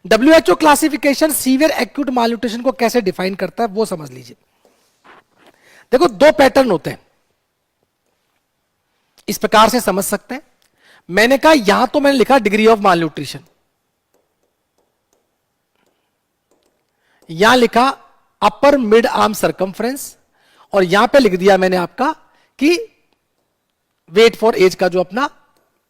WHO classification severe acute malnutrition को कैसे define करता है वो समझ लीजिए। देखो, दो पैटर्न होते हैं, इस प्रकार से समझ सकते हैं। मैंने कहा यहां तो मैंने लिखा डिग्री ऑफ मालन्यूट्रिशन, यहां लिखा अपर मिड आर्म सरकमफ्रेंस, और यहां पे लिख दिया मैंने आपका कि वेट फॉर एज का जो अपना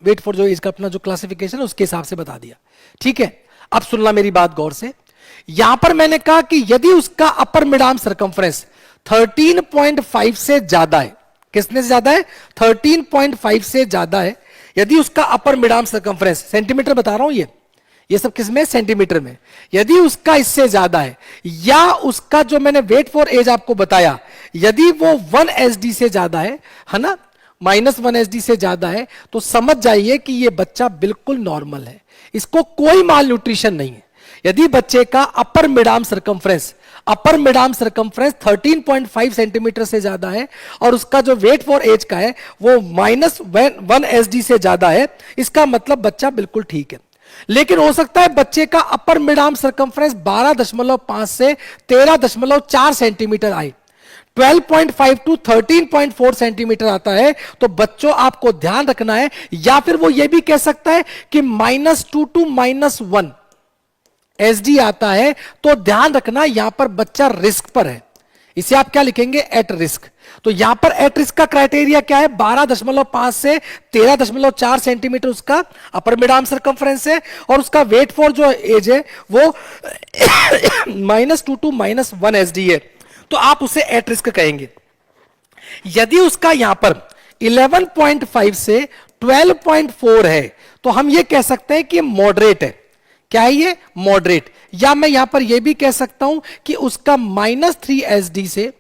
जो क्लासिफिकेशन है उसके हिसाब से बता दिया। ठीक है, अब सुनना मेरी बात गौर से। यहां पर मैंने कहा कि यदि उसका अपर मिड आर्म सरकमफ्रेंस 13.5 से ज्यादा है, किसने से ज्यादा है? 13.5 से ज्यादा है। यदि उसका upper mid arm circumference, centimetre बता रहा हूं, ये सब किसमें? सेंटीमीटर में। यदि उसका इससे ज्यादा है, या उसका जो मैंने वेट फॉर एज आपको बताया, यदि वो 1 SD से ज्यादा है ना, -1 SD से ज्यादा है, तो समझ जाइए कि ये बच्चा बिल्कुल नॉर्मल है, इसको कोई माल न्यूट्रिशन नहीं है। यदि बच्चे का upper mid arm circumference 13.5 centimetre से ज्यादा है और उसका जो वेट फॉर एज का है वो -1 SD से ज्यादा है, इसका मतलब बच्चा बिल्कुल ठीक है। लेकिन हो सकता है बच्चे का अपर मिड आर्म सरकमफ्रेंस 12.5 से 13.4 सेंटीमीटर आए, 12.5 टू 13.4 सेंटीमीटर आता है, तो बच्चों आपको ध्यान रखना है। या फिर वो ये भी कह सकता है कि -2 टू -1 SD आता है, तो ध्यान रखना यहां पर बच्चा रिस्क पर है, इसे आप क्या लिखेंगे? At risk. तो यहां पर एट रिस्क का क्राइटेरिया क्या है? 12.5 से 13.4 सेंटीमीटर उसका अपर मिड आर्म सरकमफ्रेंस है, और उसका वेट फॉर जो एज है वो -2 टू -1 SD है, तो आप उसे एट रिस्क कहेंगे। यदि उसका यहां पर 11.5 से 12.4 है, तो हम ये कह सकते हैं कि मॉडरेट है। क्या है ये? मॉडरेट। या मैं यहां पर यह भी कह सकता हूं कि उसका -3 SD से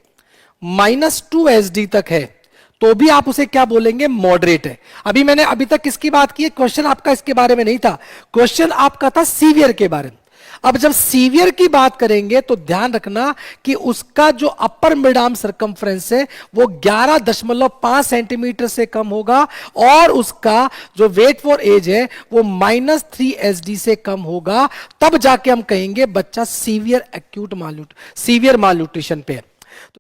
-2 SD तक है, तो भी आप उसे क्या बोलेंगे? मॉडरेट है। मैंने अभी तक किसकी बात की है? क्वेश्चन आपका इसके बारे में नहीं था, क्वेश्चन आपका था सीवियर के बारे में। अब जब सीवियर की बात करेंगे तो ध्यान रखना कि उसका जो अपर मिड आर्म सरकमफ्रेंस है वो 11.5 सेंटीमीटर से कम होगा, और उसका जो वेट फॉर एज है वो -3 SD से कम होगा, तब जाके हम कहेंगे बच्चा सीवियर माल न्यूट्रिशन पे है।